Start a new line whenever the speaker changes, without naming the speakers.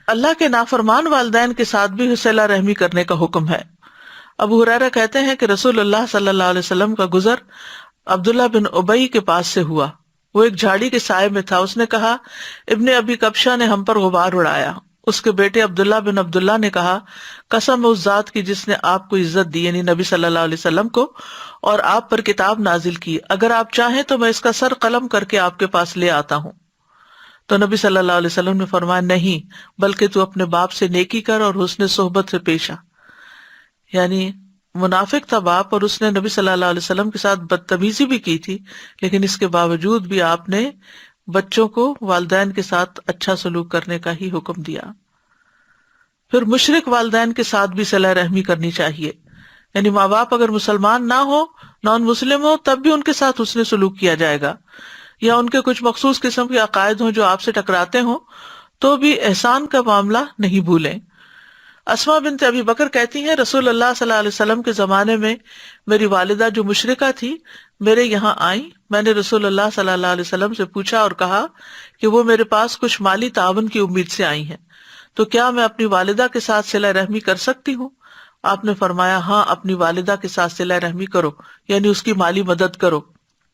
اللہ کے نافرمان والدین کے ساتھ بھی صلہ رحمی کرنے کا حکم ہے۔ ابو ہریرہ کہتے ہیں کہ رسول اللہ صلی اللہ علیہ وسلم کا گزر عبداللہ بن ابی کے پاس سے ہوا۔ وہ ایک جھاڑی کے سائے میں تھا۔ اس نے کہا، ابن ابی کبشہ نے ہم پر غبار اڑایا۔ اس کے بیٹے عبداللہ بن عبداللہ نے کہا، قسم اس ذات کی جس نے آپ کو عزت دی، یعنی نبی صلی اللہ علیہ وسلم کو، اور آپ پر کتاب نازل کی، اگر آپ چاہیں تو میں اس کا سر قلم کر کے آپ کے پاس لے آتا ہوں۔ تو نبی صلی اللہ علیہ وسلم نے فرمایا، نہیں، بلکہ تو اپنے باپ سے نیکی کر اور حسن صحبت سے پیش آ۔ یعنی منافق تھا باپ، اور اس نے نبی صلی اللہ علیہ وسلم کے ساتھ بدتمیزی بھی کی تھی، لیکن اس کے باوجود بھی آپ نے بچوں کو والدین کے ساتھ اچھا سلوک کرنے کا ہی حکم دیا۔ پھر مشرک والدین کے ساتھ بھی صلہ رحمی کرنی چاہیے، یعنی ماں باپ اگر مسلمان نہ ہو، نان مسلم ہو، تب بھی ان کے ساتھ حسن سلوک کیا جائے گا، یا ان کے کچھ مخصوص قسم کے عقائد ہوں جو آپ سے ٹکراتے ہوں، تو بھی احسان کا معاملہ نہیں بھولیں۔ اسماء بنت ابی بکر کہتی ہیں، رسول اللہ صلی اللہ علیہ وسلم کے زمانے میں میری والدہ جو مشرکہ تھی میرے یہاں آئیں۔ میں نے رسول اللہ صلی اللہ علیہ وسلم سے پوچھا اور کہا کہ وہ میرے پاس کچھ مالی تعاون کی امید سے آئی ہیں، تو کیا میں اپنی والدہ کے ساتھ صلہ رحمی کر سکتی ہوں؟ آپ نے فرمایا، ہاں، اپنی والدہ کے ساتھ صلہ رحمی کرو، یعنی اس کی مالی مدد کرو۔